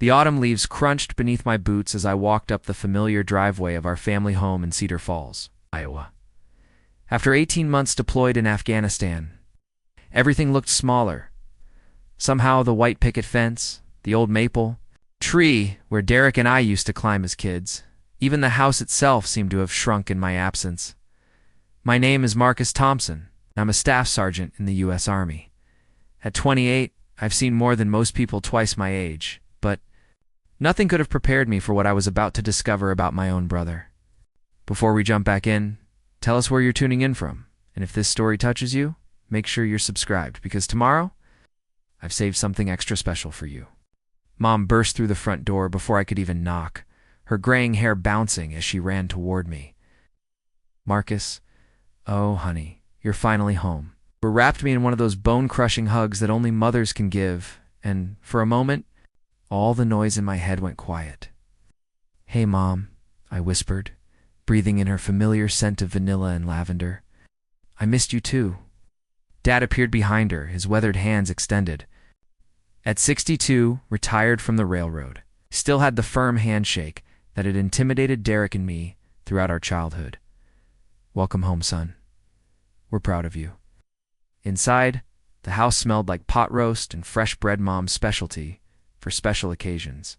The autumn leaves crunched beneath my boots as I walked up the familiar driveway of our family home in Cedar Falls, Iowa. After 18 months deployed in Afghanistan, everything looked smaller. Somehow the white picket fence, the old maple tree where Derek and I used to climb as kids, even the house itself seemed to have shrunk in my absence. My name is Marcus Thompson. I'm a staff sergeant in the U.S. Army. At 28, I've seen more than most people twice my age, but nothing could have prepared me for what I was about to discover about my own brother. Before we jump back in, tell us where you're tuning in from, and if this story touches you, make sure you're subscribed, because tomorrow, I've saved something extra special for you. Mom burst through the front door before I could even knock, her graying hair bouncing as she ran toward me. Marcus, oh honey, you're finally home. She wrapped me in one of those bone-crushing hugs that only mothers can give, and for a moment, all the noise in my head went quiet. Hey Mom, I whispered, breathing in her familiar scent of vanilla and lavender. I missed you too. Dad appeared behind her, his weathered hands extended. At 62, retired from the railroad, still had the firm handshake that had intimidated Derek and me throughout our childhood. Welcome home, son. We're proud of you. Inside, the house smelled like pot roast and fresh bread Mom's specialty for special occasions.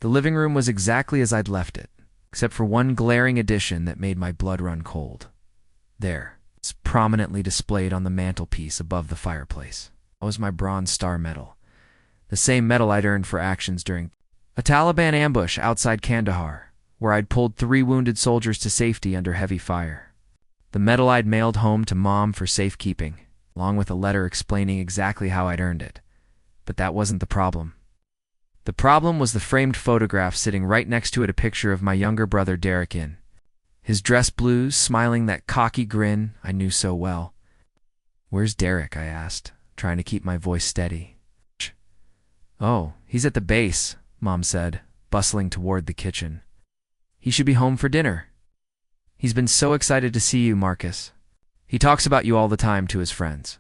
The living room was exactly as I'd left it, except for one glaring addition that made my blood run cold. There, it's prominently displayed on the mantelpiece above the fireplace. That was my Bronze Star Medal, the same medal I'd earned for actions during a Taliban ambush outside Kandahar, where I'd pulled 3 wounded soldiers to safety under heavy fire. The medal I'd mailed home to Mom for safekeeping, along with a letter explaining exactly how I'd earned it. But that wasn't the problem. The problem was the framed photograph sitting right next to it, a picture of my younger brother Derek in his dress blues, smiling that cocky grin I knew so well. Where's Derek? I asked, trying to keep my voice steady. Oh, he's at the base, Mom said, bustling toward the kitchen. He should be home for dinner. He's been so excited to see you, Marcus. He talks about you all the time to his friends.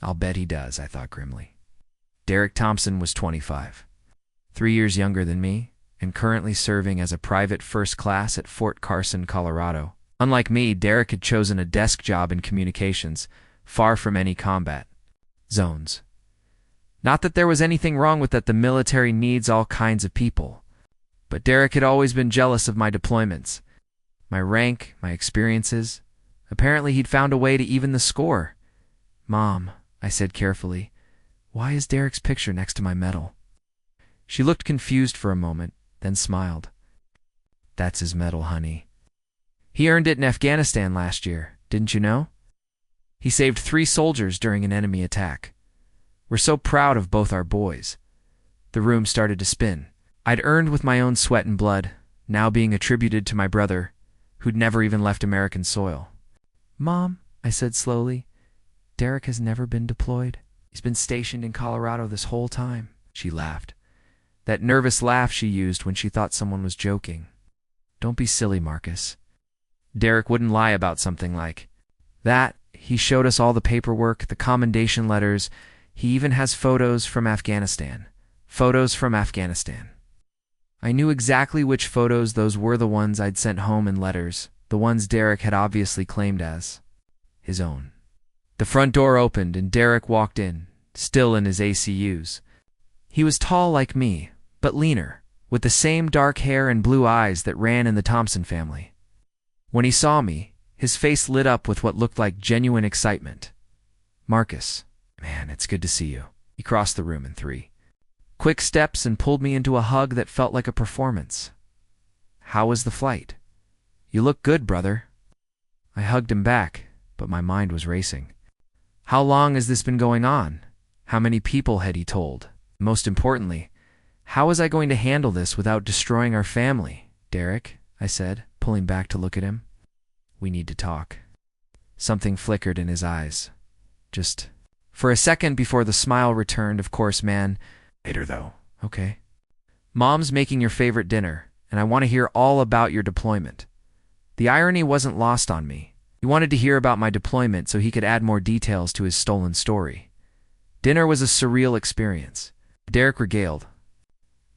I'll bet he does, I thought grimly. Derek Thompson was 25, 3 years younger than me, and currently serving as a private first class at Fort Carson, Colorado. Unlike me, Derek had chosen a desk job in communications, far from any combat zones. Not that there was anything wrong with that, the military needs all kinds of people. But Derek had always been jealous of my deployments, my rank, my experiences. Apparently he'd found a way to even the score. Mom, I said carefully, why is Derek's picture next to my medal? She looked confused for a moment, then smiled. That's his medal, honey. He earned it in Afghanistan last year, didn't you know? He saved 3 soldiers during an enemy attack. We're so proud of both our boys. The room started to spin. I'd earned with my own sweat and blood, now being attributed to my brother, who'd never even left American soil. Mom, I said slowly, Derek has never been deployed. He's been stationed in Colorado this whole time. She laughed. That nervous laugh she used when she thought someone was joking. Don't be silly, Marcus. Derek wouldn't lie about something like that. He showed us all the paperwork, the commendation letters. He even has photos from Afghanistan. Photos from Afghanistan. I knew exactly which photos those were, the ones I'd sent home in letters, the ones Derek had obviously claimed as his own. The front door opened and Derek walked in, still in his ACUs. He was tall like me, but leaner, with the same dark hair and blue eyes that ran in the Thompson family. When he saw me, his face lit up with what looked like genuine excitement. Marcus, man, it's good to see you. He crossed the room in 3 quick steps and pulled me into a hug that felt like a performance. How was the flight? You look good, brother. I hugged him back, but my mind was racing. How long has this been going on? How many people had he told? Most importantly, how was I going to handle this without destroying our family? Derek, I said, pulling back to look at him. We need to talk. Something flickered in his eyes. Just for a second before the smile returned. Of course, man. Later, though. Okay. Mom's making your favorite dinner, and I want to hear all about your deployment. The irony wasn't lost on me. He wanted to hear about my deployment so he could add more details to his stolen story. Dinner was a surreal experience. Derek regaled.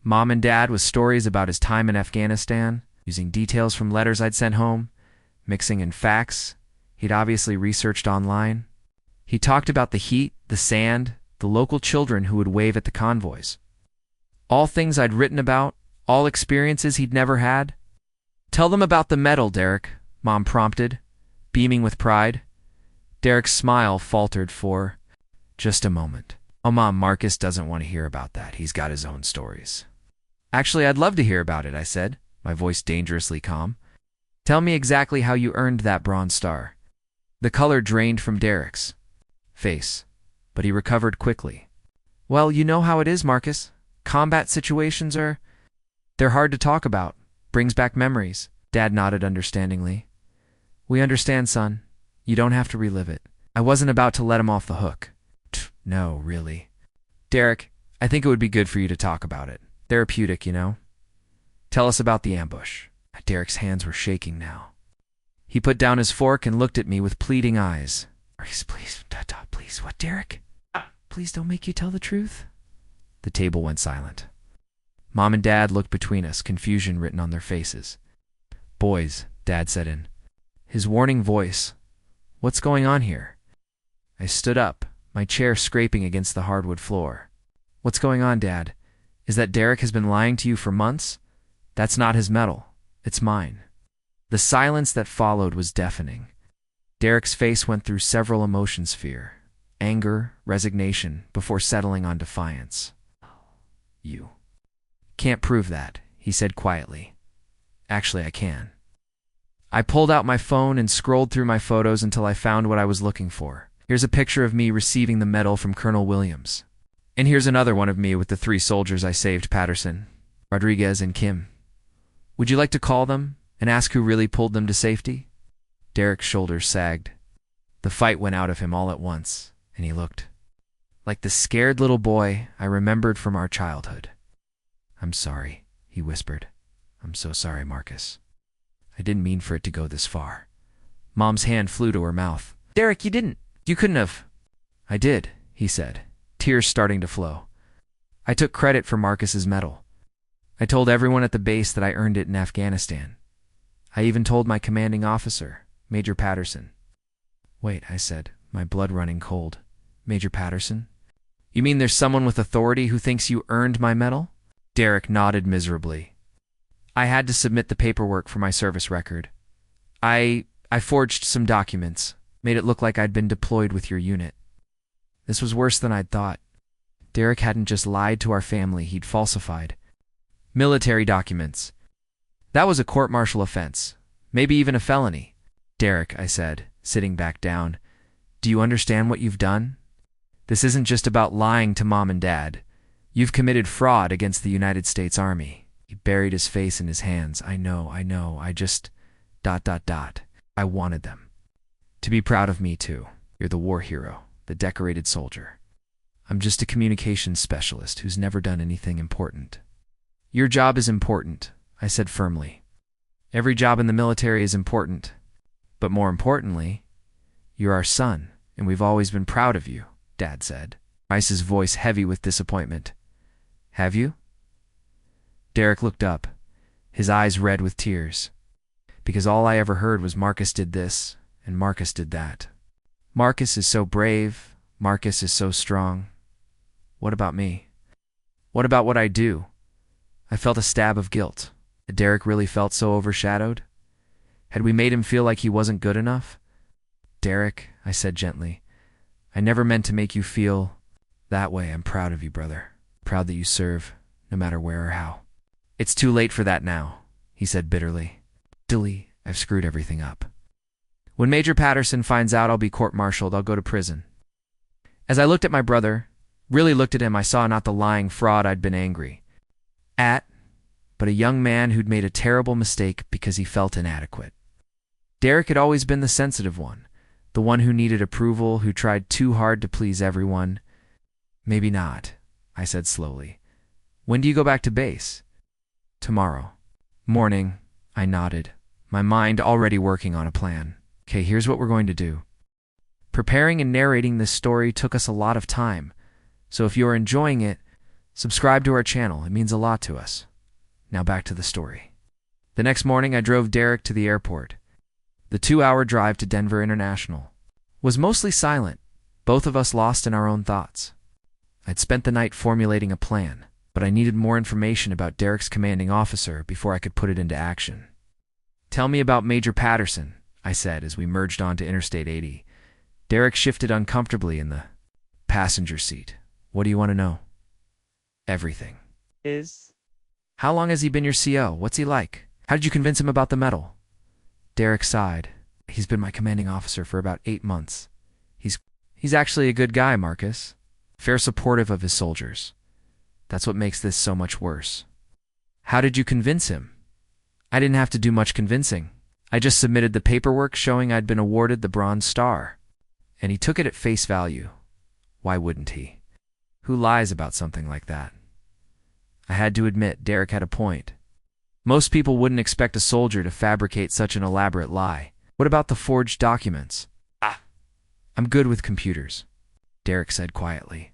Mom and Dad with stories about his time in Afghanistan, using details from letters I'd sent home, mixing in facts he'd obviously researched online. He talked about the heat, the sand, the local children who would wave at the convoys. All things I'd written about, all experiences he'd never had. "Tell them about the medal, Derek," Mom prompted, beaming with pride. Derek's smile faltered for just a moment. "Oh, Mom, Marcus doesn't want to hear about that. He's got his own stories." "Actually, I'd love to hear about it," I said, my voice dangerously calm. "Tell me exactly how you earned that Bronze Star." The color drained from Derek's face, but he recovered quickly. "Well, you know how it is, Marcus. Combat situations they're hard to talk about. Brings back memories." Dad nodded understandingly. "We understand, son. You don't have to relive it." I wasn't about to let him off the hook. No, really. "Derek, I think it would be good for you to talk about it. Therapeutic, you know. Tell us about the ambush." Derek's hands were shaking now. He put down his fork and looked at me with pleading eyes. Please, please, what, Derek? Please don't make you tell the truth." The table went silent. Mom and Dad looked between us, confusion written on their faces. "Boys," Dad said in his warning voice, "what's going on here?" I stood up, my chair scraping against the hardwood floor. "What's going on, Dad? Is that Derek has been lying to you for months? That's not his medal. It's mine." The silence that followed was deafening. Derek's face went through several emotions: fear, anger, resignation, before settling on defiance. "You can't prove that," he said quietly. "Actually, I can." I pulled out my phone and scrolled through my photos until I found what I was looking for. Here's a picture of me receiving the medal from Colonel Williams. And here's another one of me with the 3 soldiers I saved: Patterson, Rodriguez, and Kim. Would you like to call them and ask who really pulled them to safety? Derek's shoulders sagged. The fight went out of him all at once, and he looked like the scared little boy I remembered from our childhood. "I'm sorry," he whispered. "I'm so sorry, Marcus. I didn't mean for it to go this far." Mom's hand flew to her mouth. "Derek, you couldn't have." "I did," he said, tears starting to flow. "I took credit for Marcus's medal. I told everyone at the base that I earned it in Afghanistan. I even told my commanding officer, Major Patterson." "Wait," I said, my blood running cold. "Major Patterson? You mean there's someone with authority who thinks you earned my medal?" Derek nodded miserably. "I had to submit the paperwork for my service record. I forged some documents, made it look like I'd been deployed with your unit. This was worse than I'd thought. Derek hadn't just lied to our family, he'd falsified military documents. That was a court-martial offense, maybe even a felony." "Derek," I said, sitting back down, "do you understand what you've done? This isn't just about lying to Mom and Dad. You've committed fraud against the United States Army." He buried his face in his hands. I know, I just... ... I wanted them to be proud of me too. You're the war hero, the decorated soldier. I'm just a communications specialist who's never done anything important." "Your job is important," I said firmly. "Every job in the military is important. But more importantly, you're our son, and we've always been proud of you," Dad said, Rice's voice heavy with disappointment. "Have you?" Derek looked up, his eyes red with tears. "Because all I ever heard was Marcus did this, and Marcus did that. Marcus is so brave, Marcus is so strong. What about me? What about what I do?" I felt a stab of guilt. Had Derek really felt so overshadowed? Had we made him feel like he wasn't good enough? "Derek," I said gently, "I never meant to make you feel that way. I'm proud of you, brother. Proud that you serve, no matter where or how." "It's too late for that now," he said bitterly. "Dilly, I've screwed everything up. When Major Patterson finds out I'll be court-martialed, I'll go to prison." As I looked at my brother, really looked at him, I saw not the lying fraud I'd been angry at, but a young man who'd made a terrible mistake because he felt inadequate. Derek had always been the sensitive one, the one who needed approval, who tried too hard to please everyone. "Maybe not," I said slowly. "When do you go back to base?" "Tomorrow morning," I nodded, my mind already working on a plan. "Okay, here's what we're going to do." Preparing and narrating this story took us a lot of time, so if you're enjoying it, Subscribe to our channel. It means a lot to us. Now back to the story. The next morning, I drove Derek to the airport. The 2-hour drive to Denver International was mostly silent, both of us lost in our own thoughts. I'd spent the night formulating a plan, but I needed more information about Derek's commanding officer before I could put it into action. "Tell me about Major Patterson," I said as we merged onto Interstate 80. Derek shifted uncomfortably in the passenger seat. "What do you want to know?" "Everything." "How long has he been your CO? What's he like? How did you convince him about the medal?" Derek sighed. "He's been my commanding officer for about 8 months. He's actually a good guy, Marcus. Fair supportive of his soldiers. That's what makes this so much worse." "How did you convince him?" "I didn't have to do much convincing. I just submitted the paperwork showing I'd been awarded the Bronze Star. And he took it at face value. Why wouldn't he? Who lies about something like that?" I had to admit, Derek had a point. Most people wouldn't expect a soldier to fabricate such an elaborate lie. "What about the forged documents?" "I'm good with computers," Derek said quietly.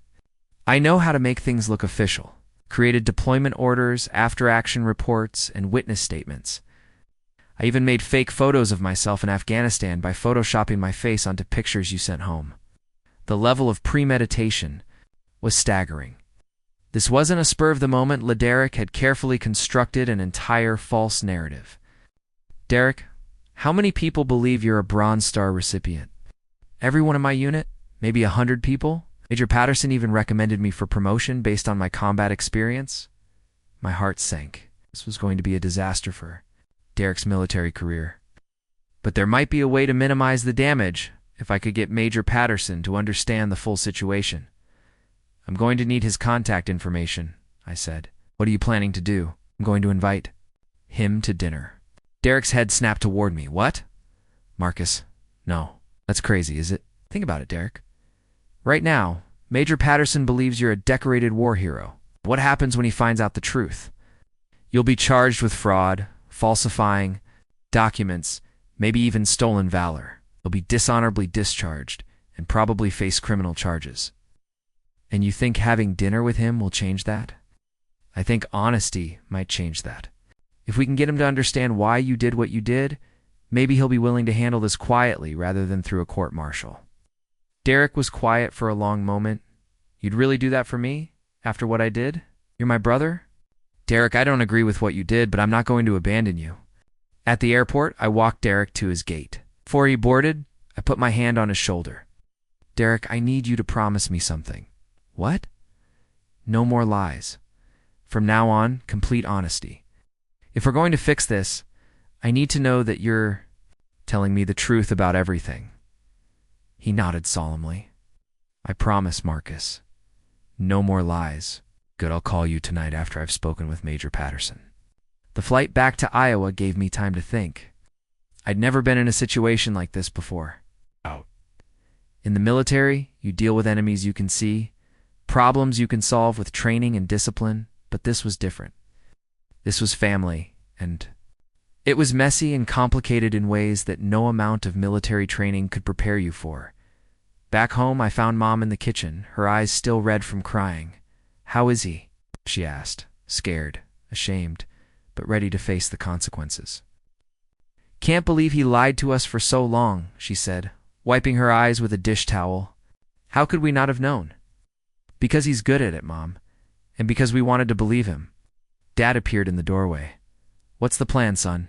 "I know how to make things look official. Created deployment orders, after-action reports, and witness statements. I even made fake photos of myself in Afghanistan by photoshopping my face onto pictures you sent home." The level of premeditation was staggering. This wasn't a spur-of-the-moment. Derek had carefully constructed an entire false narrative. "Derek, how many people believe you're a Bronze Star recipient?" "Everyone in my unit? Maybe 100 people? Major Patterson even recommended me for promotion based on my combat experience." My heart sank. This was going to be a disaster for Derek's military career. But there might be a way to minimize the damage if I could get Major Patterson to understand the full situation. "I'm going to need his contact information," I said. "What are you planning to do?" "I'm going to invite him to dinner." Derek's head snapped toward me. "What?" "Marcus, no. That's crazy, is it? Think about it, Derek. Right now, Major Patterson believes you're a decorated war hero. What happens when he finds out the truth? You'll be charged with fraud, falsifying documents, maybe even stolen valor. You'll be dishonorably discharged and probably face criminal charges. And you think having dinner with him will change that?" "I think honesty might change that. If we can get him to understand why you did what you did, maybe he'll be willing to handle this quietly rather than through a court-martial." Derek was quiet for a long moment. "You'd really do that for me? After what I did? You're my brother?" "Derek, I don't agree with what you did, but I'm not going to abandon you." At the airport, I walked Derek to his gate. Before he boarded, I put my hand on his shoulder. "Derek, I need you to promise me something." "What?" "No more lies. From now on, complete honesty. If we're going to fix this, I need to know that you're telling me the truth about everything." He nodded solemnly. "I promise, Marcus. No more lies." "Good, I'll call you tonight after I've spoken with Major Patterson." The flight back to Iowa gave me time to think. I'd never been in a situation like this before. In the military, you deal with enemies you can see, problems you can solve with training and discipline, but this was different. This was family, and it was messy and complicated in ways that no amount of military training could prepare you for. Back home, I found Mom in the kitchen, her eyes still red from crying. "How is he?" she asked, scared, ashamed, but ready to face the consequences. "Can't believe he lied to us for so long," she said, wiping her eyes with a dish towel. "How could we not have known?" "Because he's good at it, Mom, and because we wanted to believe him." Dad appeared in the doorway. "What's the plan, son?"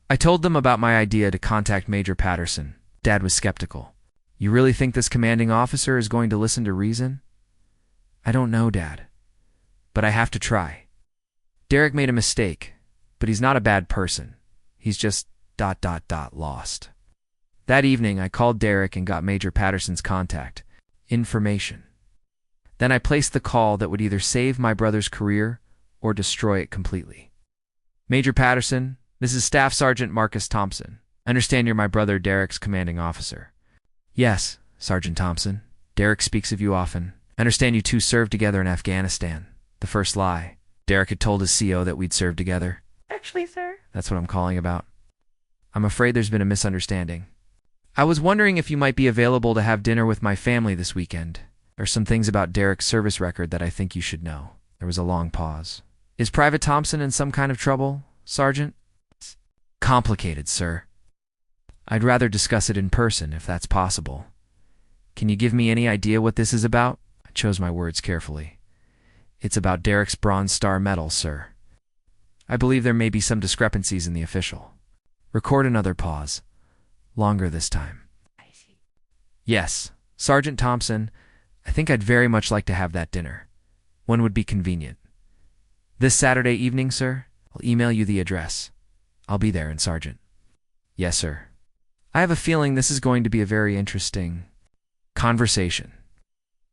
I told them about my idea to contact Major Patterson. Dad was skeptical. "You really think this commanding officer is going to listen to reason?" "I don't know, Dad, but I have to try. Derek made a mistake, but he's not a bad person. He's just ... lost." That evening, I called Derek and got Major Patterson's contact information. Then I placed the call that would either save my brother's career or destroy it completely. "Major Patterson, this is Staff Sergeant Marcus Thompson. I understand you're my brother Derek's commanding officer." "Yes, Sergeant Thompson. Derek speaks of you often. I understand you two served together in Afghanistan. The first lie. Derek had told his CO that we'd served together." "Actually, sir." "That's what I'm calling about. I'm afraid there's been a misunderstanding. I was wondering if you might be available to have dinner with my family this weekend. There's some things about Derek's service record that I think you should know." There was a long pause. Is Private Thompson in some kind of trouble, Sergeant? Complicated, sir. I'd rather discuss it in person, if that's possible. Can you give me any idea what this is about? I chose my words carefully. It's about Derek's Bronze Star Medal, sir. I believe there may be some discrepancies in the official. Record another pause. Longer this time. Yes, Sergeant Thompson, I think I'd very much like to have that dinner. When would be convenient? This Saturday evening, sir? I'll email you the address. I'll be there, and Sergeant. Yes, sir. I have a feeling this is going to be a very interesting conversation.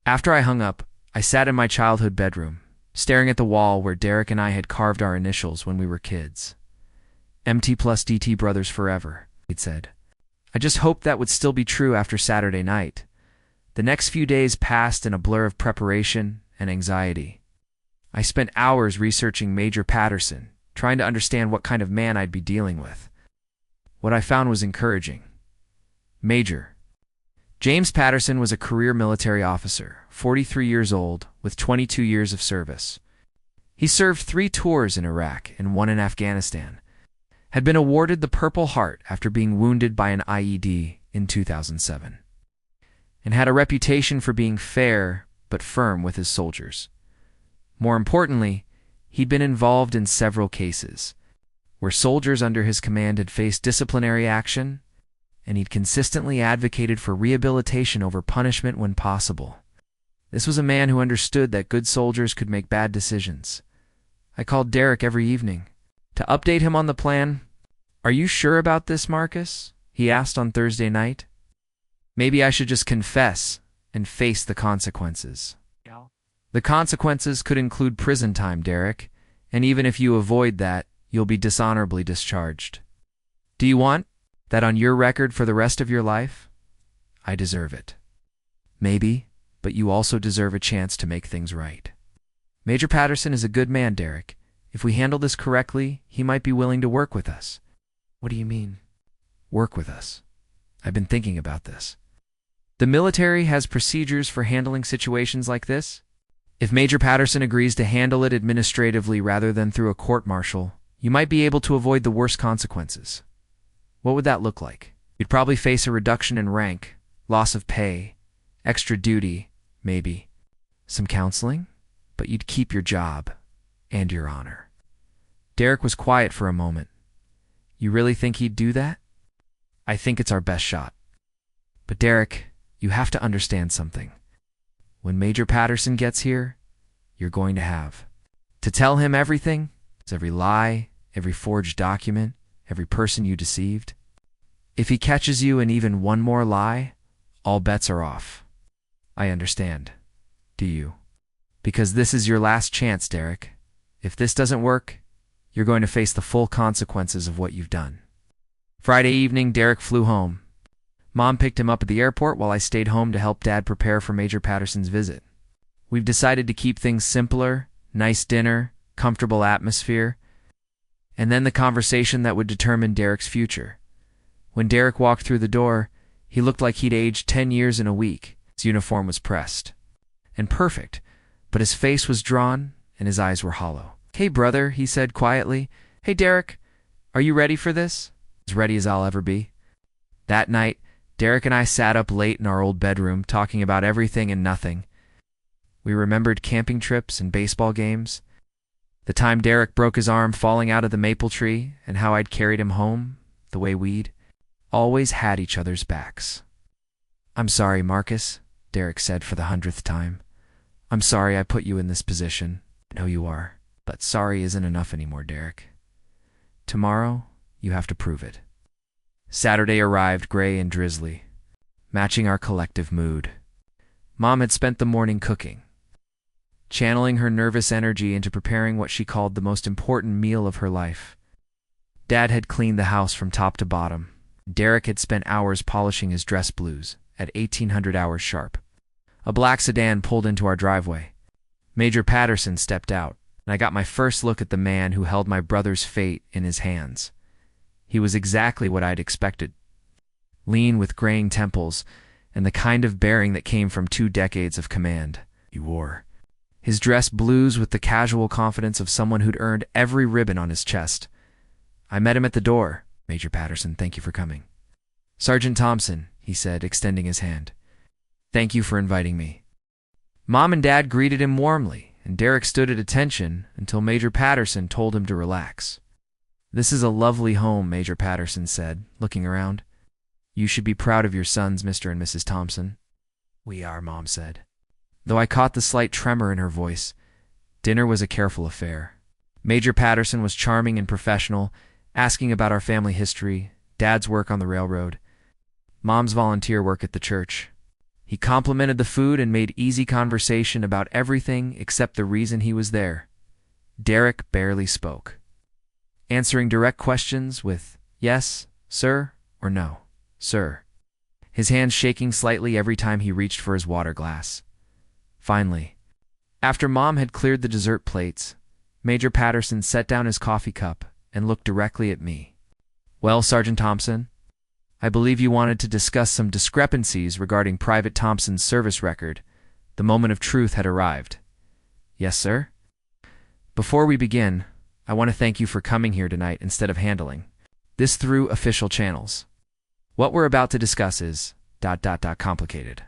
After I hung up, I sat in my childhood bedroom, staring at the wall where Derek and I had carved our initials when we were kids. MT plus DT brothers forever, he'd said. I just hoped that would still be true after Saturday night. The next few days passed in a blur of preparation and anxiety. I spent hours researching Major Patterson, trying to understand what kind of man I'd be dealing with. What I found was encouraging. Major James Patterson was a career military officer, 43 years old, with 22 years of service. He served 3 tours in Iraq and 1 in Afghanistan, had been awarded the Purple Heart after being wounded by an IED in 2007, and had a reputation for being fair but firm with his soldiers. More importantly, he'd been involved in several cases where soldiers under his command had faced disciplinary action, and he'd consistently advocated for rehabilitation over punishment when possible. This was a man who understood that good soldiers could make bad decisions. I called Derek every evening to update him on the plan. Are you sure about this, Marcus? He asked on Thursday night. Maybe I should just confess and face the consequences. The consequences could include prison time, Derek, and even if you avoid that, you'll be dishonorably discharged. Do you want that on your record for the rest of your life? I deserve it. Maybe, but you also deserve a chance to make things right. Major Patterson is a good man, Derek. If we handle this correctly, he might be willing to work with us. What do you mean, work with us? I've been thinking about this. The military has procedures for handling situations like this. If Major Patterson agrees to handle it administratively rather than through a court-martial, you might be able to avoid the worst consequences. What would that look like? You'd probably face a reduction in rank, loss of pay, extra duty, maybe. Some counseling, but you'd keep your job and your honor. Derek was quiet for a moment. You really think he'd do that? I think it's our best shot. But Derek, you have to understand something. When Major Patterson gets here, you're going to have to tell him everything. It's every lie, every forged document, every person you deceived. If he catches you in even one more lie, all bets are off. I understand. Do you? Because this is your last chance, Derek. If this doesn't work, you're going to face the full consequences of what you've done. Friday evening, Derek flew home. Mom picked him up at the airport while I stayed home to help Dad prepare for Major Patterson's visit. We've decided to keep things simpler, nice dinner, comfortable atmosphere, and then the conversation that would determine Derek's future. When Derek walked through the door, he looked like he'd aged 10 years in a week. His uniform was pressed and perfect, but his face was drawn and his eyes were hollow. Hey, brother, he said quietly. Hey, Derek, are you ready for this? As ready as I'll ever be. That night, Derek and I sat up late in our old bedroom talking about everything and nothing. We remembered camping trips and baseball games, the time Derek broke his arm falling out of the maple tree, and how I'd carried him home, the way we'd always had each other's backs. I'm sorry, Marcus, Derek said for the 100th time. I'm sorry I put you in this position. I know you are, but sorry isn't enough anymore, Derek. Tomorrow, you have to prove it. Saturday arrived gray and drizzly, matching our collective mood. Mom had spent the morning cooking, channeling her nervous energy into preparing what she called the most important meal of her life. Dad had cleaned the house from top to bottom. Derek had spent hours polishing his dress blues at 1800 hours sharp. A black sedan pulled into our driveway. Major Patterson stepped out, and I got my first look at the man who held my brother's fate in his hands. He was exactly what I'd expected. Lean with graying temples, and the kind of bearing that came from 2 decades of command. He wore his dress blues with the casual confidence of someone who'd earned every ribbon on his chest. I met him at the door. "Major Patterson, thank you for coming." "Sergeant Thompson," he said, extending his hand. "Thank you for inviting me." Mom and Dad greeted him warmly, and Derek stood at attention until Major Patterson told him to relax. "This is a lovely home," Major Patterson said, looking around. "You should be proud of your sons, Mr. and Mrs. Thompson." "We are," Mom said. Though I caught the slight tremor in her voice, dinner was a careful affair. Major Patterson was charming and professional, asking about our family history, Dad's work on the railroad, Mom's volunteer work at the church. He complimented the food and made easy conversation about everything except the reason he was there. Derek barely spoke, answering direct questions with "yes, sir," or "no, sir," his hands shaking slightly every time he reached for his water glass. Finally, after Mom had cleared the dessert plates, Major Patterson set down his coffee cup and looked directly at me. "Well, Sergeant Thompson, I believe you wanted to discuss some discrepancies regarding Private Thompson's service record. The moment of truth had arrived." "Yes, sir?" "Before we begin, I want to thank you for coming here tonight instead of handling this through official channels. What we're about to discuss is ... complicated."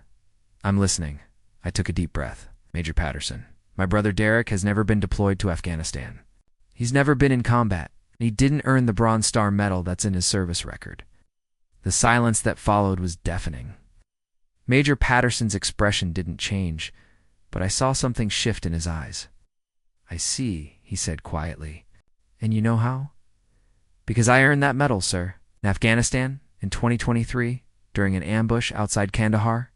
"I'm listening." I took a deep breath. "Major Patterson, my brother Derek has never been deployed to Afghanistan. He's never been in combat. He didn't earn the Bronze Star medal that's in his service record." The silence that followed was deafening. Major Patterson's expression didn't change, but I saw something shift in his eyes. "I see," he said quietly. "And you know how?" "Because I earned that medal, sir, in Afghanistan in 2023 during an ambush outside Kandahar.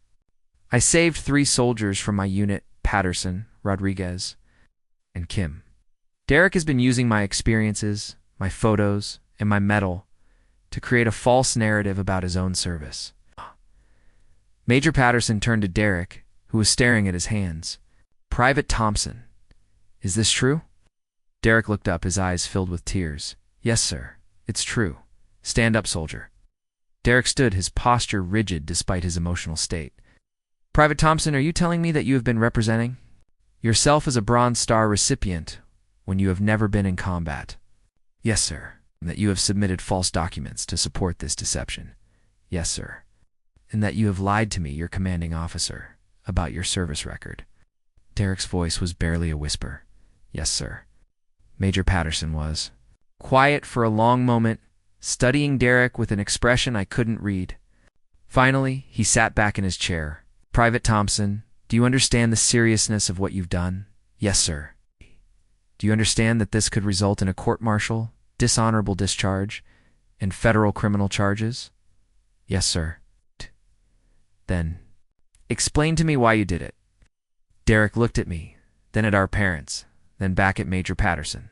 I saved 3 soldiers from my unit, Patterson, Rodriguez, and Kim. Derek has been using my experiences, my photos, and my medal to create a false narrative about his own service." Major Patterson turned to Derek, who was staring at his hands. "Private Thompson, is this true?" Derek looked up, his eyes filled with tears. "Yes, sir, it's true. Stand up, soldier." Derek stood, his posture rigid despite his emotional state. "Private Thompson, are you telling me that you have been representing yourself as a Bronze Star recipient when you have never been in combat?" "Yes, sir." "And that you have submitted false documents to support this deception?" "Yes, sir." "And that you have lied to me, your commanding officer, about your service record?" Derek's voice was barely a whisper. "Yes, sir." Major Patterson was quiet for a long moment, studying Derek with an expression I couldn't read. Finally, he sat back in his chair. "Private Thompson, do you understand the seriousness of what you've done?" "Yes, sir." "Do you understand that this could result in a court-martial, dishonorable discharge, and federal criminal charges?" "Yes, sir." "Then, explain to me why you did it." Derek looked at me, then at our parents, then back at Major Patterson.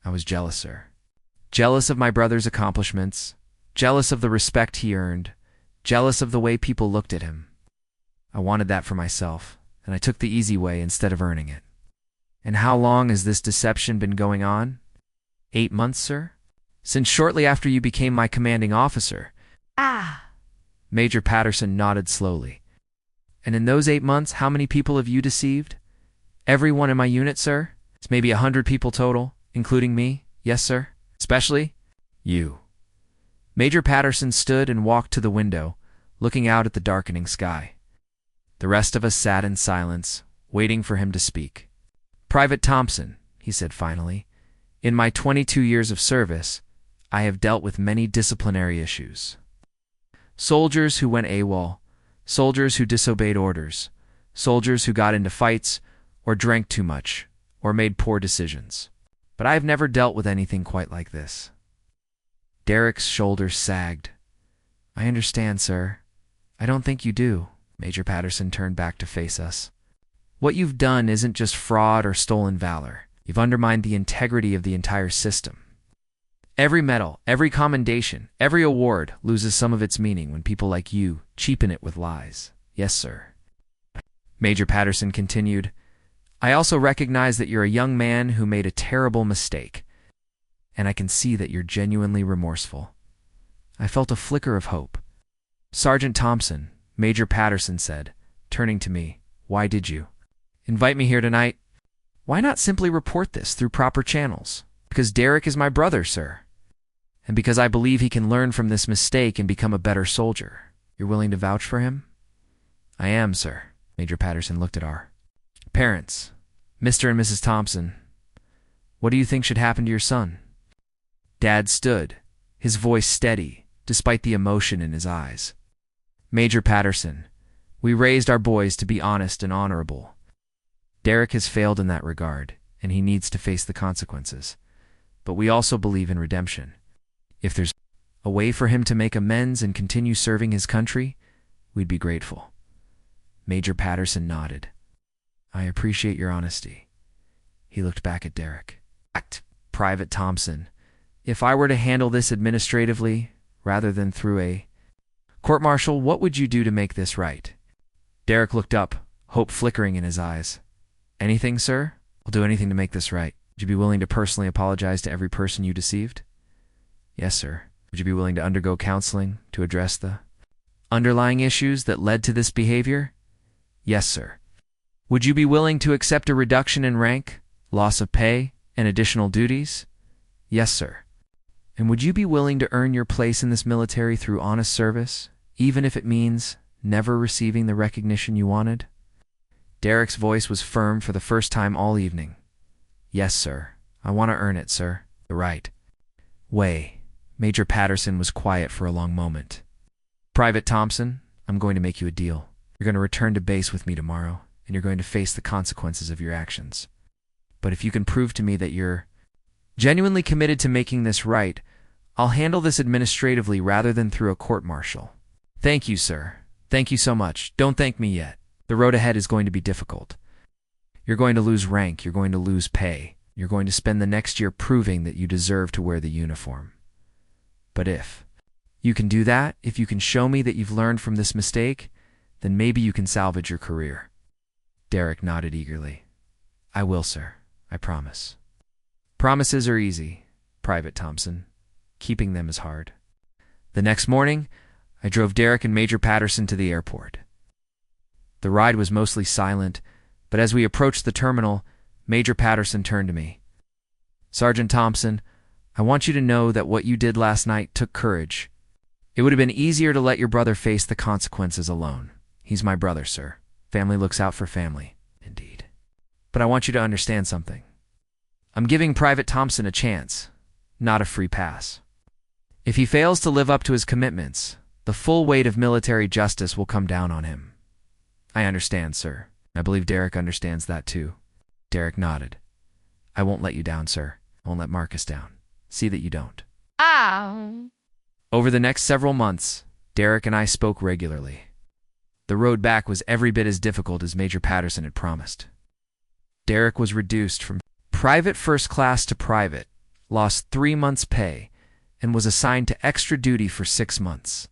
"I was jealous, sir. Jealous of my brother's accomplishments, jealous of the respect he earned, jealous of the way people looked at him. I wanted that for myself, and I took the easy way instead of earning it." "And how long has this deception been going on?" 8 months, sir. Since shortly after you became my commanding officer." "Ah!" Major Patterson nodded slowly. "And in those 8 months, how many people have you deceived?" "Everyone in my unit, sir. It's maybe 100 people total, including me. Yes, sir. Especially you." Major Patterson stood and walked to the window, looking out at the darkening sky. The rest of us sat in silence, waiting for him to speak. "Private Thompson," he said finally, "in my 22 years of service, I have dealt with many disciplinary issues. Soldiers who went AWOL, soldiers who disobeyed orders, soldiers who got into fights, or drank too much, or made poor decisions. But I have never dealt with anything quite like this." Derek's shoulders sagged. "I understand, sir. I don't think you do." Major Patterson turned back to face us. "What you've done isn't just fraud or stolen valor. You've undermined the integrity of the entire system. Every medal, every commendation, every award loses some of its meaning when people like you cheapen it with lies." "Yes, sir." Major Patterson continued, "I also recognize that you're a young man who made a terrible mistake, and I can see that you're genuinely remorseful." I felt a flicker of hope. "Sergeant Thompson," Major Patterson said, turning to me, "why did you invite me here tonight?" Why not simply report this through proper channels? Because Derek is my brother, sir. And because I believe he can learn from this mistake and become a better soldier. You're willing to vouch for him? I am, sir. Major Patterson looked at our parents. Mr. and Mrs. Thompson, what do you think should happen to your son? Dad stood, his voice steady, despite the emotion in his eyes. Major Patterson, we raised our boys to be honest and honorable. Derek has failed in that regard, and he needs to face the consequences. But we also believe in redemption. If there's a way for him to make amends and continue serving his country, we'd be grateful. Major Patterson nodded. I appreciate your honesty. He looked back at Derek. Private Thompson, if I were to handle this administratively, rather than through a court-martial, what would you do to make this right? Derek looked up, hope flickering in his eyes. Anything, sir? I'll do anything to make this right. Would you be willing to personally apologize to every person you deceived? Yes, sir. Would you be willing to undergo counseling to address the underlying issues that led to this behavior? Yes, sir. Would you be willing to accept a reduction in rank, loss of pay, and additional duties? Yes, sir. And would you be willing to earn your place in this military through honest service, even if it means never receiving the recognition you wanted? Derek's voice was firm for the first time all evening. Yes, sir. I want to earn it, sir. The right way. Major Patterson was quiet for a long moment. Private Thompson, I'm going to make you a deal. You're going to return to base with me tomorrow, and you're going to face the consequences of your actions. But if you can prove to me that you're genuinely committed to making this right, I'll handle this administratively rather than through a court-martial. Thank you, sir. Thank you so much. Don't thank me yet. The road ahead is going to be difficult. You're going to lose rank. You're going to lose pay. You're going to spend the next year proving that you deserve to wear the uniform. But if you can do that, if you can show me that you've learned from this mistake, then maybe you can salvage your career. Derek nodded eagerly. I will, sir. I promise. Promises are easy, Private Thompson. Keeping them is hard. The next morning, I drove Derek and Major Patterson to the airport. The ride was mostly silent, but as we approached the terminal, Major Patterson turned to me. Sergeant Thompson, I want you to know that what you did last night took courage. It would have been easier to let your brother face the consequences alone. He's my brother, sir. Family looks out for family. Indeed. But I want you to understand something. I'm giving Private Thompson a chance, not a free pass. If he fails to live up to his commitments, the full weight of military justice will come down on him. I understand, sir. I believe Derek understands that too. Derek nodded. I won't let you down, sir. I won't let Marcus down. See that you don't. Ow. Over the next several months, Derek and I spoke regularly. The road back was every bit as difficult as Major Patterson had promised. Derek was reduced from private first class to private, lost 3 months' pay, and was assigned to extra duty for 6 months.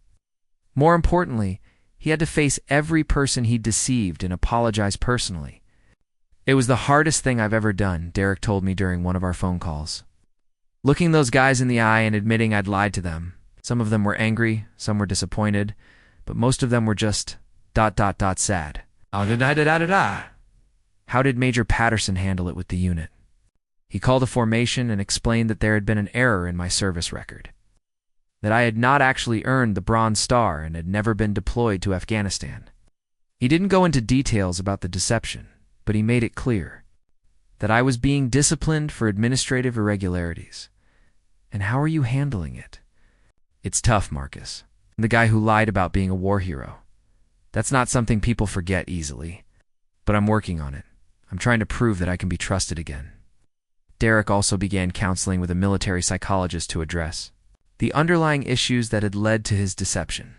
More importantly, he had to face every person he'd deceived and apologize personally. It was the hardest thing I've ever done, Derek told me during one of our phone calls. Looking those guys in the eye and admitting I'd lied to them. Some of them were angry, some were disappointed, but most of them were just ... sad. How did Major Patterson handle it with the unit? He called a formation and explained that there had been an error in my service record, that I had not actually earned the Bronze Star and had never been deployed to Afghanistan. He didn't go into details about the deception, but he made it clear that I was being disciplined for administrative irregularities. And how are you handling it? It's tough, Marcus. I'm the guy who lied about being a war hero. That's not something people forget easily, but I'm working on it. I'm trying to prove that I can be trusted again. Derek also began counseling with a military psychologist to address the underlying issues that had led to his deception.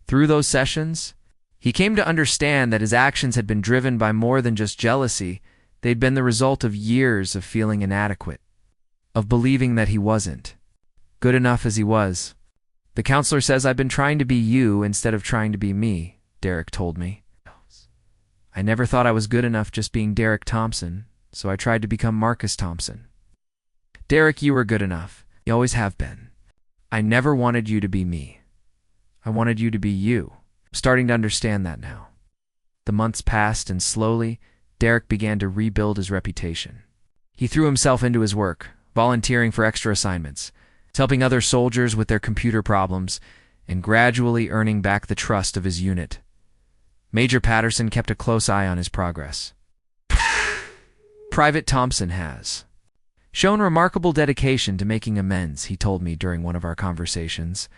Through those sessions, he came to understand that his actions had been driven by more than just jealousy. They'd been the result of years of feeling inadequate, of believing that he wasn't good enough as he was. The counselor says I've been trying to be you instead of trying to be me, Derek told me. I never thought I was good enough just being Derek Thompson, so I tried to become Marcus Thompson. Derek, you were good enough. You always have been. I never wanted you to be me. I wanted you to be you. I'm starting to understand that now. The months passed, and slowly, Derek began to rebuild his reputation. He threw himself into his work, volunteering for extra assignments, helping other soldiers with their computer problems, and gradually earning back the trust of his unit. Major Patterson kept a close eye on his progress. Private Thompson has shown remarkable dedication to making amends, he told me during one of our conversations.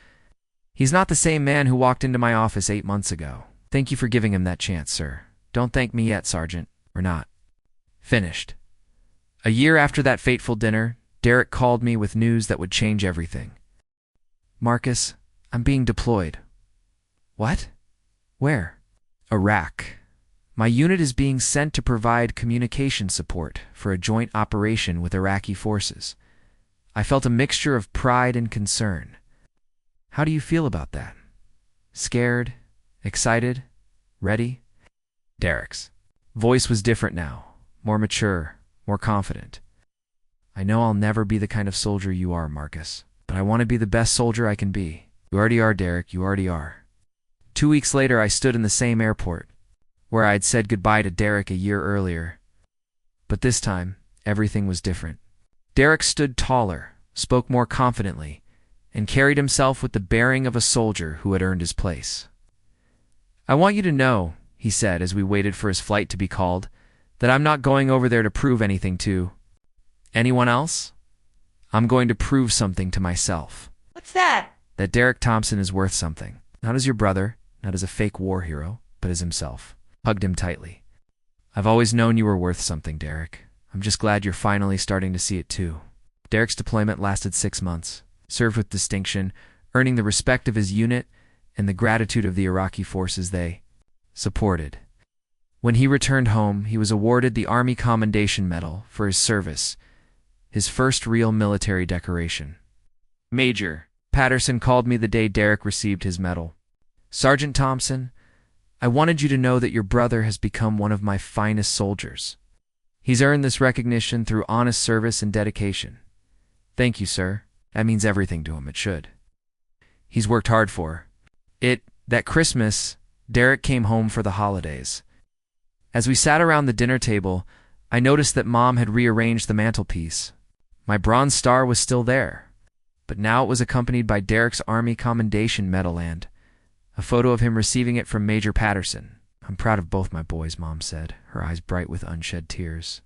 He's not the same man who walked into my office 8 months ago. Thank you for giving him that chance, sir. Don't thank me yet, Sergeant. We're not finished. A year after that fateful dinner, Derek called me with news that would change everything. Marcus, I'm being deployed. What? Where? Iraq. My unit is being sent to provide communication support for a joint operation with Iraqi forces. I felt a mixture of pride and concern. How do you feel about that? Scared? Excited? Ready? Derek's voice was different now, more mature, more confident. I know I'll never be the kind of soldier you are, Marcus, but I want to be the best soldier I can be. You already are, Derek, you already are. 2 weeks later, I stood in the same airport, where I had said goodbye to Derek a year earlier. But this time, everything was different. Derek stood taller, spoke more confidently, and carried himself with the bearing of a soldier who had earned his place. I want you to know, he said as we waited for his flight to be called, that I'm not going over there to prove anything to anyone else. I'm going to prove something to myself. What's that? That Derek Thompson is worth something. Not as your brother, not as a fake war hero, but as himself. Hugged him tightly. I've always known you were worth something, Derek. I'm just glad you're finally starting to see it too. Derek's deployment lasted 6 months, served with distinction, earning the respect of his unit and the gratitude of the Iraqi forces they supported. When he returned home, he was awarded the Army Commendation Medal for his service, his first real military decoration. Major Patterson called me the day Derek received his medal. Sergeant Thompson, I wanted you to know that your brother has become one of my finest soldiers. He's earned this recognition through honest service and dedication. Thank you, sir. That means everything to him, it should. He's worked hard for it. That Christmas, Derek came home for the holidays. As we sat around the dinner table, I noticed that Mom had rearranged the mantelpiece. My Bronze Star was still there, but now it was accompanied by Derek's Army Commendation Medal and a photo of him receiving it from Major Patterson. I'm proud of both my boys, Mom said, her eyes bright with unshed tears.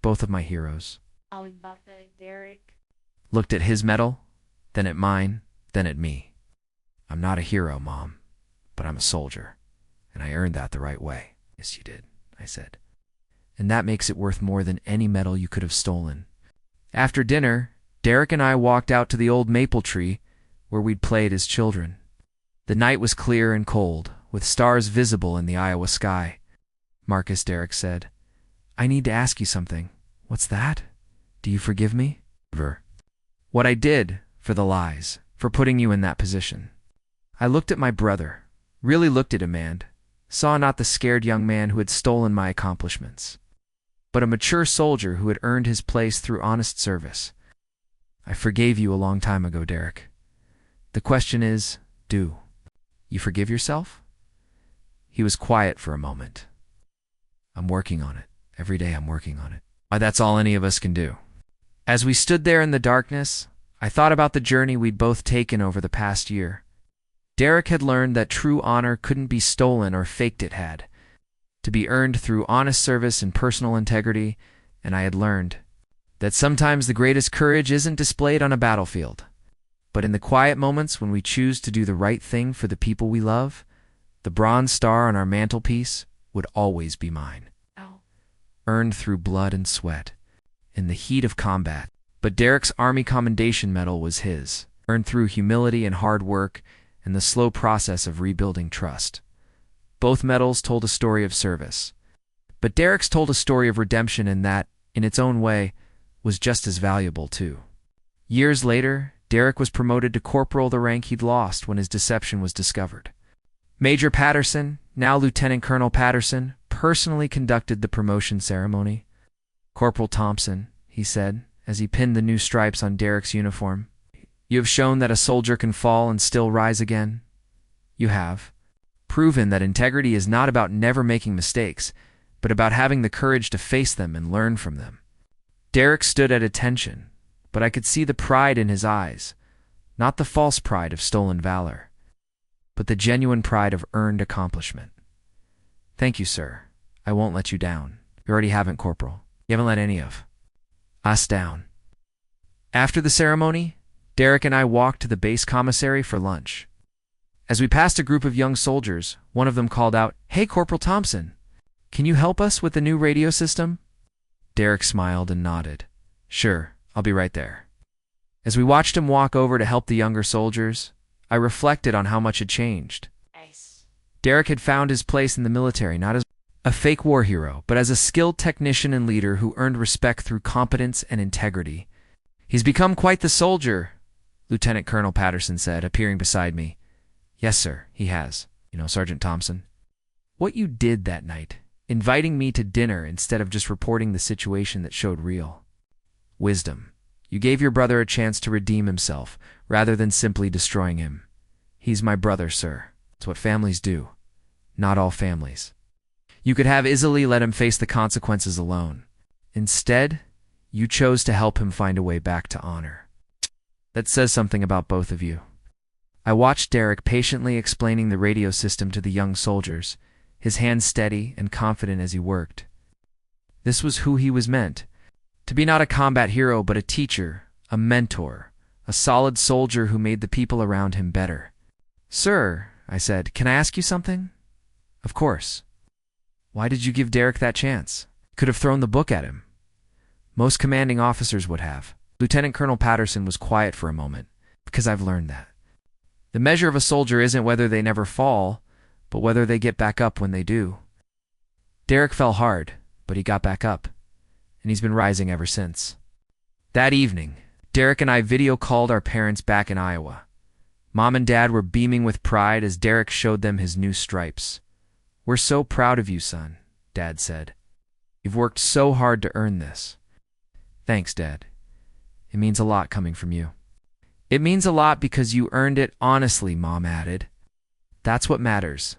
Both of my heroes. Derek Looked at his medal, then at mine, then at me. I'm not a hero, Mom, but I'm a soldier, and I earned that the right way. Yes, you did, I said. And that makes it worth more than any medal you could have stolen. After dinner, Derek and I walked out to the old maple tree where we'd played as children. The night was clear and cold, with stars visible in the Iowa sky. Marcus, Derek said, I need to ask you something. What's that? Do you forgive me? What I did, for the lies, for putting you in that position. I looked at my brother, really looked at him and saw not the scared young man who had stolen my accomplishments, but a mature soldier who had earned his place through honest service. I forgave you a long time ago, Derek. The question is, do you forgive yourself? He was quiet for a moment. I'm working on it. Every day I'm working on it. Why, that's all any of us can do. As we stood there in the darkness, I thought about the journey we'd both taken over the past year. Derek had learned that true honor couldn't be stolen or faked, it had to be earned through honest service and personal integrity, and I had learned that sometimes the greatest courage isn't displayed on a battlefield, but in the quiet moments when we choose to do the right thing for the people we love. The Bronze Star on our mantelpiece would always be mine, earned through blood and sweat, in the heat of combat. But Derek's Army Commendation Medal was his, earned through humility and hard work and the slow process of rebuilding trust. Both medals told a story of service, but Derek's told a story of redemption, and that, in its own way, was just as valuable too. Years later, Derek was promoted to corporal, the rank he'd lost when his deception was discovered. Major Patterson, now Lieutenant Colonel Patterson, personally conducted the promotion ceremony. Corporal Thompson, he said, as he pinned the new stripes on Derek's uniform, you have shown that a soldier can fall and still rise again. You have proven that integrity is not about never making mistakes, but about having the courage to face them and learn from them. Derek stood at attention, but I could see the pride in his eyes, not the false pride of stolen valor, but the genuine pride of earned accomplishment. "Thank you, sir. I won't let you down. You already haven't, Corporal. You haven't let any of us down." After the ceremony, Derek and I walked to the base commissary for lunch. As we passed a group of young soldiers, one of them called out, "Hey, Corporal Thompson, can you help us with the new radio system?" Derek smiled and nodded. "Sure, I'll be right there." As we watched him walk over to help the younger soldiers, I reflected on how much had changed. Nice. Derek had found his place in the military not as a fake war hero, but as a skilled technician and leader who earned respect through competence and integrity. "He's become quite the soldier," Lieutenant Colonel Patterson said, appearing beside me. "Yes, sir, he has. Sergeant Thompson. What you did that night, inviting me to dinner instead of just reporting the situation that showed real wisdom. You gave your brother a chance to redeem himself, rather than simply destroying him. He's my brother, sir. It's what families do. Not all families. You could have easily let him face the consequences alone. Instead, you chose to help him find a way back to honor. That says something about both of you." I watched Derek patiently explaining the radio system to the young soldiers, his hands steady and confident as he worked. This was who he was meant to be, not a combat hero, but a teacher, a mentor, a solid soldier who made the people around him better. "Sir," I said, "can I ask you something?" "Of course." "Why did you give Derek that chance? Could have thrown the book at him." "Most commanding officers would have." Lieutenant Colonel Patterson was quiet for a moment. "Because I've learned that. The measure of a soldier isn't whether they never fall, but whether they get back up when they do. Derek fell hard, but he got back up, and he's been rising ever since." That evening, Derek and I video called our parents back in Iowa. Mom and Dad were beaming with pride as Derek showed them his new stripes. "We're so proud of you, son," Dad said. "You've worked so hard to earn this." "Thanks, Dad. It means a lot coming from you." "It means a lot because you earned it honestly," Mom added. "That's what matters."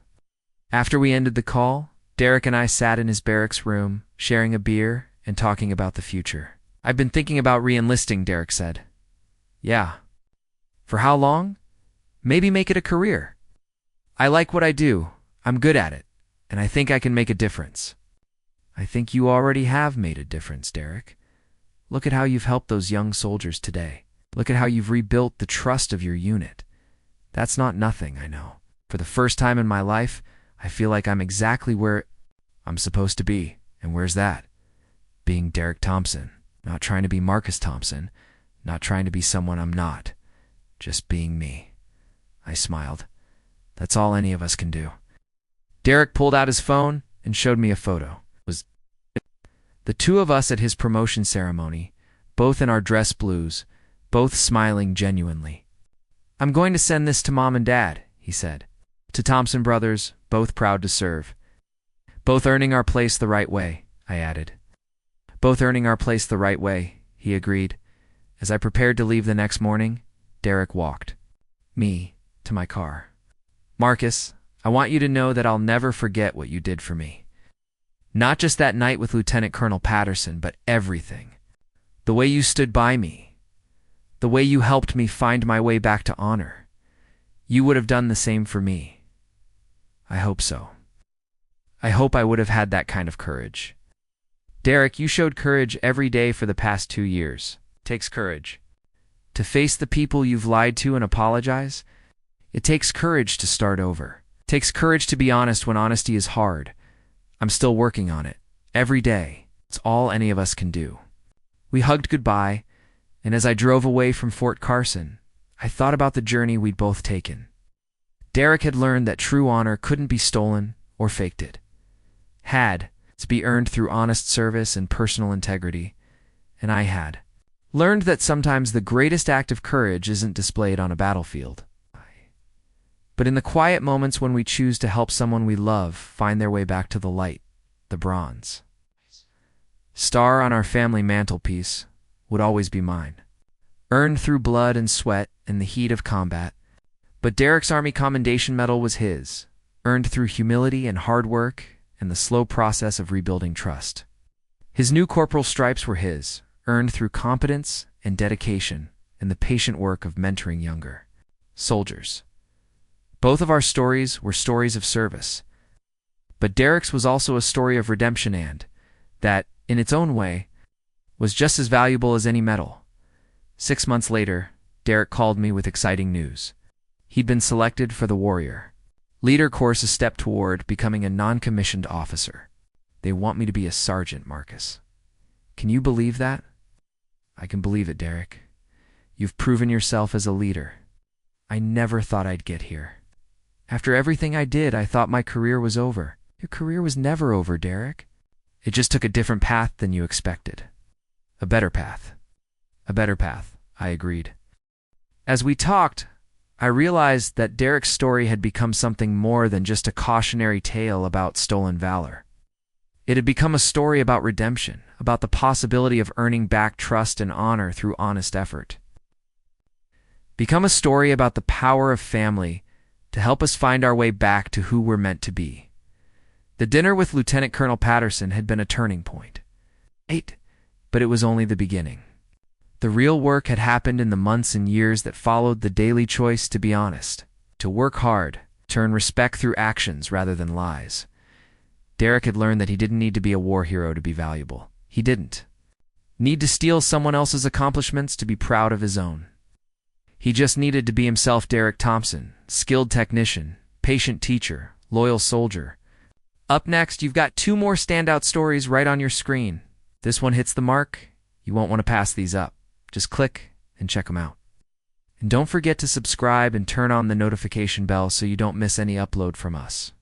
After we ended the call, Derek and I sat in his barracks room, sharing a beer and talking about the future. "I've been thinking about re-enlisting," Derek said. "Yeah. For how long? Maybe make it a career. I like what I do. I'm good at it, and I think I can make a difference." "I think you already have made a difference, Derek. Look at how you've helped those young soldiers today. Look at how you've rebuilt the trust of your unit. That's not nothing, I know. For the first time in my life, I feel like I'm exactly where I'm supposed to be. And where's that? Being Derek Thompson. Not trying to be Marcus Thompson. Not trying to be someone I'm not. Just being me." I smiled. "That's all any of us can do." Derek pulled out his phone and showed me a photo. It was the two of us at his promotion ceremony, both in our dress blues, both smiling genuinely. "I'm going to send this to Mom and Dad," he said. "To Thompson brothers, both proud to serve. Both earning our place the right way," I added. "Both earning our place the right way," he agreed. As I prepared to leave the next morning, Derek walked me to my car. "Marcus, I want you to know that I'll never forget what you did for me. Not just that night with Lieutenant Colonel Patterson, but everything. The way you stood by me. The way you helped me find my way back to honor. You would have done the same for me. I hope so. I hope I would have had that kind of courage. Derek, you showed courage every day for the past 2 years. It takes courage. To face the people you've lied to and apologize? It takes courage to start over. It takes courage to be honest when honesty is hard. I'm still working on it. Every day. It's all any of us can do." We hugged goodbye, and as I drove away from Fort Carson, I thought about the journey we'd both taken. Derek had learned that true honor couldn't be stolen or faked. It had to be earned through honest service and personal integrity, and I had learned that sometimes the greatest act of courage isn't displayed on a battlefield, but in the quiet moments when we choose to help someone we love find their way back to the light, the bronze star on our family mantelpiece would always be mine. Earned through blood and sweat and the heat of combat, but Derek's Army Commendation Medal was his, earned through humility and hard work and the slow process of rebuilding trust. His new corporal stripes were his, earned through competence and dedication and the patient work of mentoring younger soldiers. Both of our stories were stories of service, but Derek's was also a story of redemption and, that, in its own way, was just as valuable as any medal. 6 months later, Derek called me with exciting news. He'd been selected for the Warrior Leader course, a step toward becoming a non-commissioned officer. They want me to be a sergeant, Marcus. Can you believe that? I can believe it, Derek. You've proven yourself as a leader. I never thought I'd get here. After everything I did, I thought my career was over. Your career was never over, Derek. It just took a different path than you expected. A better path. A better path, I agreed. As we talked, I realized that Derek's story had become something more than just a cautionary tale about stolen valor. It had become a story about redemption, about the possibility of earning back trust and honor through honest effort. Become a story about the power of family to help us find our way back to who we're meant to be. The dinner with Lieutenant Colonel Patterson had been a turning point. But it was only the beginning. The real work had happened in the months and years that followed the daily choice to be honest, to work hard, to earn respect through actions rather than lies. Derek had learned that he didn't need to be a war hero to be valuable. He didn't need to steal someone else's accomplishments to be proud of his own. He just needed to be himself, Derek Thompson, skilled technician, patient teacher, loyal soldier. Up next, you've got 2 more standout stories right on your screen. This one hits the mark. You won't want to pass these up. Just click and check them out. And don't forget to subscribe and turn on the notification bell so you don't miss any upload from us.